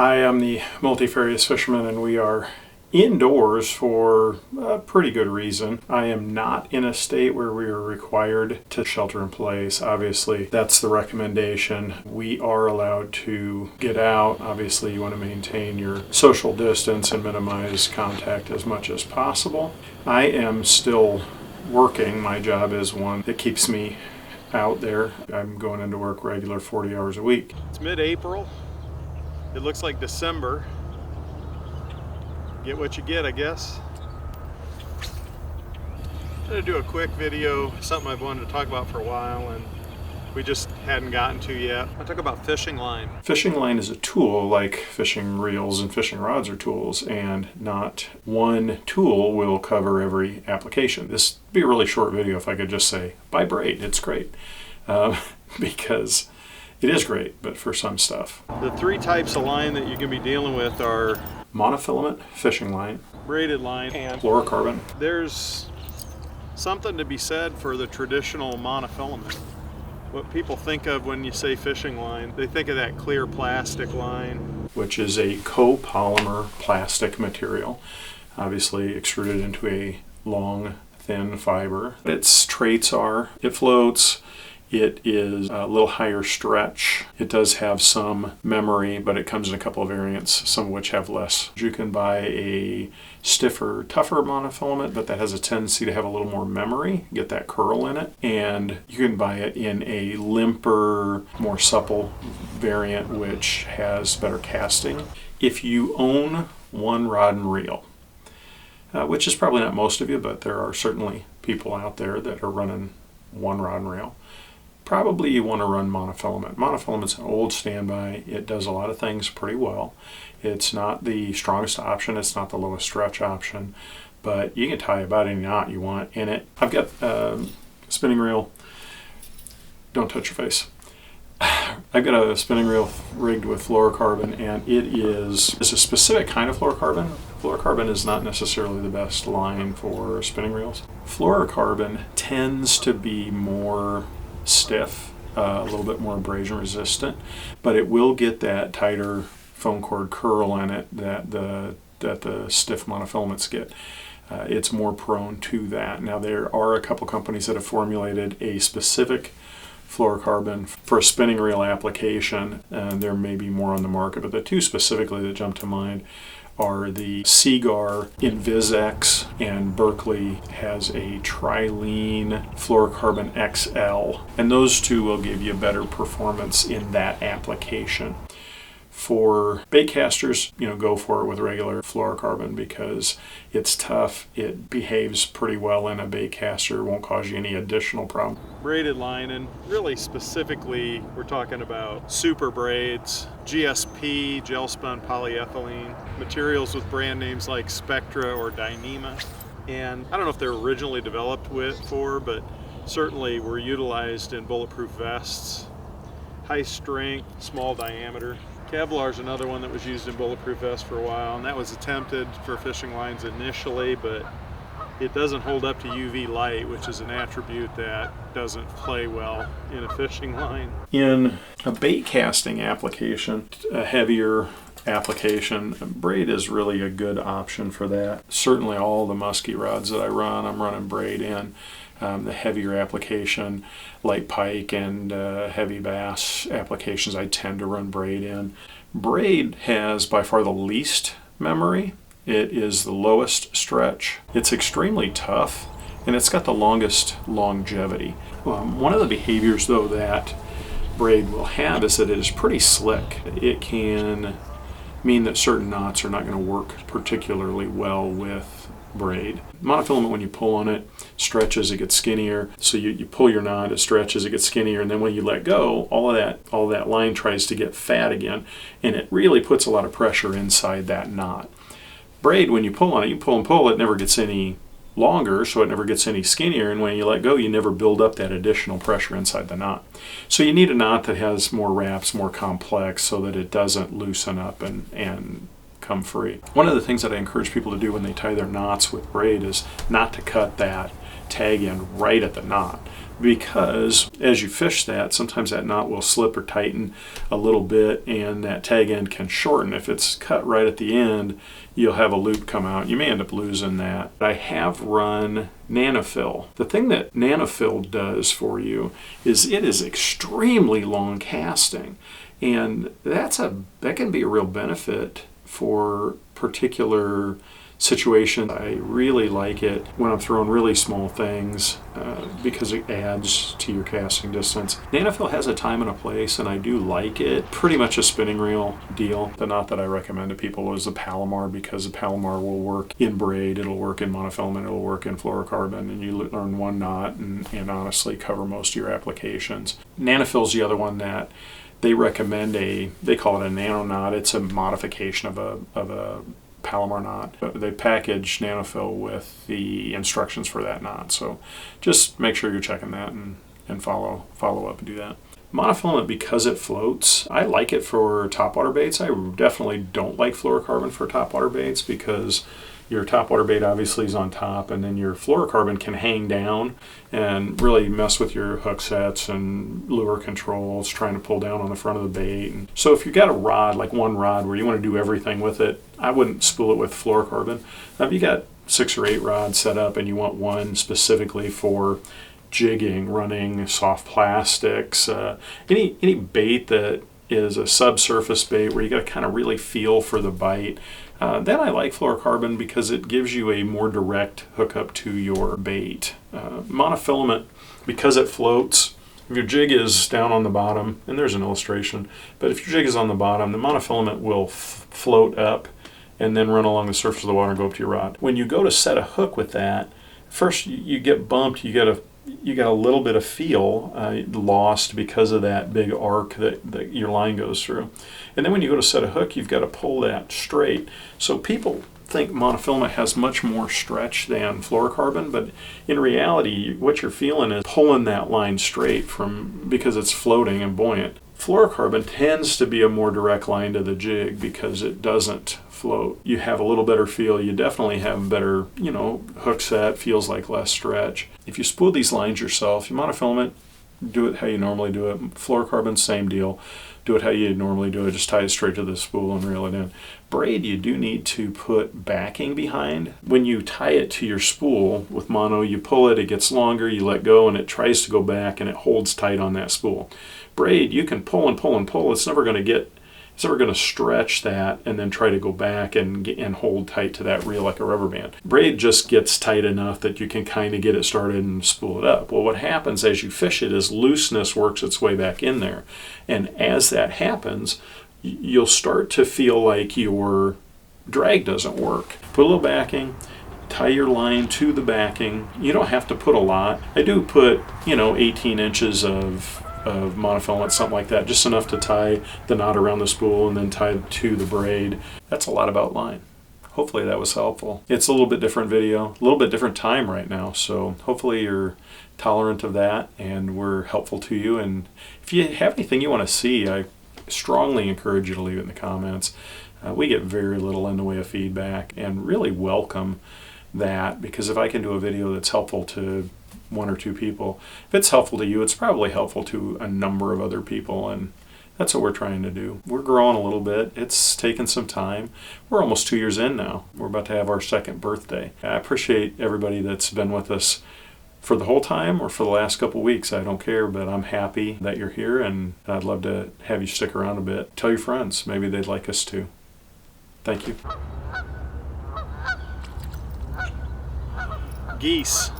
Hi, I'm the multifarious fisherman, and we are indoors for a pretty good reason. I am not in a state where we are required to shelter in place. Obviously, that's the recommendation. We are allowed to get out. Obviously, you want to maintain your social distance and minimize contact as much as possible. I am still working. My job is one that keeps me out there. I'm going into work regular 40 hours a week. It's mid-April. It looks like December. Get what you get, I guess. I'm gonna do a quick video, something I've wanted to talk about for a while and we just hadn't gotten to yet. I'll talk about fishing line. Fishing line is a tool like fishing reels and fishing rods are tools, and not one tool will cover every application. This would be a really short video if I could just say, buy braid, it's great. Because it is great, but for some stuff. The three types of line that you can be dealing with are monofilament fishing line, braided line, and fluorocarbon. There's something to be said for the traditional monofilament. What people think of when you say fishing line, they think of that clear plastic line, which is a copolymer plastic material, obviously extruded into a long, thin fiber. Its traits are, it floats, it is a little higher stretch. It does have some memory, but it comes in a couple of variants, some of which have less. You can buy a stiffer, tougher monofilament, but that has a tendency to have a little more memory, get that curl in it. And you can buy it in a limper, more supple variant, which has better casting. If you own one rod and reel, which is probably not most of you, but there are certainly people out there that are running one rod and reel, probably you want to run monofilament. Monofilament's an old standby. It does a lot of things pretty well. It's not the strongest option. It's not the lowest stretch option, but you can tie about any knot you want in it. I've got a spinning reel. Don't touch your face. I've got a spinning reel rigged with fluorocarbon, and it's a specific kind of fluorocarbon. Fluorocarbon is not necessarily the best line for spinning reels. Fluorocarbon tends to be more stiff, a little bit more abrasion resistant, but it will get that tighter foam cord curl in it that the stiff monofilaments get. It's more prone to that. Now there are a couple companies that have formulated a specific fluorocarbon for a spinning reel application, and there may be more on the market, but the two specifically that jump to mind are the Seagar InvisX, and Berkeley has a Trilene fluorocarbon XL, and those two will give you better performance in that application. For bait casters, go for it with regular fluorocarbon because it's tough. It behaves pretty well in a bait caster. Won't cause you any additional problem. Braided line, and really specifically, we're talking about super braids, GSP, gel spun polyethylene, materials with brand names like Spectra or Dyneema. And I don't know if they're originally developed but certainly were utilized in bulletproof vests. High strength, small diameter. Kevlar is another one that was used in bulletproof vests for a while, and that was attempted for fishing lines initially, but it doesn't hold up to UV light, which is an attribute that doesn't play well in a fishing line. In a bait casting application, a heavier application, braid is really a good option for that. Certainly all the musky rods that I run, I'm running braid in. The heavier application, like pike and heavy bass applications, I tend to run braid in. Braid has by far the least memory. It is the lowest stretch. It's extremely tough, and it's got the longest longevity. One of the behaviors, though, that braid will have is that it is pretty slick. It can mean that certain knots are not going to work particularly well with braid. Monofilament, when you pull on it, stretches, it gets skinnier. So you pull your knot, it stretches, it gets skinnier, and then when you let go, all of that line tries to get fat again, and it really puts a lot of pressure inside that knot. Braid, when you pull on it, you pull and pull, it never gets any longer, so it never gets any skinnier, and when you let go, you never build up that additional pressure inside the knot. So you need a knot that has more wraps, more complex, so that it doesn't loosen up and come free. One of the things that I encourage people to do when they tie their knots with braid is not to cut that tag in right at the knot. because as you fish that, sometimes that knot will slip or tighten a little bit and that tag end can shorten. If it's cut right at the end, you'll have a loop come out. You may end up losing that. I have run nanofill. The thing that nanofill does for you is it is extremely long casting, and that can be a real benefit for particular situation. I really like it when I'm throwing really small things because it adds to your casting distance. Nanofill has a time and a place, and I do like it. Pretty much a spinning reel deal. The knot that I recommend to people is the Palomar, because the Palomar will work in braid, it'll work in monofilament, it'll work in fluorocarbon, and you learn one knot and honestly cover most of your applications. Nanofill's the other one that they recommend they call it a nano knot. It's a modification of a Palomar knot. They package nanofill with the instructions for that knot, so just make sure you're checking that and follow up and do that. Monofilament, because it floats, I like it for topwater baits. I definitely don't like fluorocarbon for topwater baits because your topwater bait obviously is on top, and then your fluorocarbon can hang down and really mess with your hook sets and lure controls, trying to pull down on the front of the bait. And so if you've got a rod, like one rod, where you want to do everything with it, I wouldn't spool it with fluorocarbon. Now, if you got 6 or 8 rods set up and you want one specifically for jigging, running soft plastics, any bait that is a subsurface bait where you got to kind of really feel for the bite, then I like fluorocarbon because it gives you a more direct hookup to your bait. Monofilament, because it floats, if your jig is down on the bottom, and there's an illustration, but if your jig is on the bottom, the monofilament will float up and then run along the surface of the water and go up to your rod. When you go to set a hook with that, first you get bumped, you get a little bit of feel lost because of that big arc that your line goes through. And then when you go to set a hook, you've got to pull that straight. So people think monofilament has much more stretch than fluorocarbon, but in reality, what you're feeling is pulling that line straight because it's floating and buoyant. Fluorocarbon tends to be a more direct line to the jig because it doesn't float. You have a little better feel. You definitely have better, hook set, feels like less stretch. If you spool these lines yourself, you monofilament, do it how you normally do it. Fluorocarbon, same deal. Do it how you normally do it. Just tie it straight to the spool and reel it in. Braid, you do need to put backing behind. When you tie it to your spool with mono, you pull it, it gets longer, you let go, and it tries to go back, and it holds tight on that spool. Braid, you can pull and pull and pull. It's never going to stretch that and then try to go back and hold tight to that reel like a rubber band. Braid just gets tight enough that you can kind of get it started and spool it up. Well, what happens as you fish it is looseness works its way back in there. And as that happens, you'll start to feel like your drag doesn't work. Put a little backing, tie your line to the backing. You don't have to put a lot. I do put, 18 inches of monofilament, something like that, just enough to tie the knot around the spool and then tie it to the braid. That's a lot about line. Hopefully that was helpful. It's a little bit different video, a little bit different time right now, so hopefully you're tolerant of that and we're helpful to you. And if you have anything you want to see, I strongly encourage you to leave it in the comments. We get very little in the way of feedback and really welcome that, because if I can do a video that's helpful to 1 or 2 people, if it's helpful to you, it's probably helpful to a number of other people, and that's what we're trying to do. We're growing a little bit. It's taken some time. We're almost 2 years in now. We're about to have our 2nd birthday. I appreciate everybody that's been with us for the whole time or for the last couple weeks. I don't care, but I'm happy that you're here, and I'd love to have you stick around a bit. Tell your friends. Maybe they'd like us too. Thank you. Geese.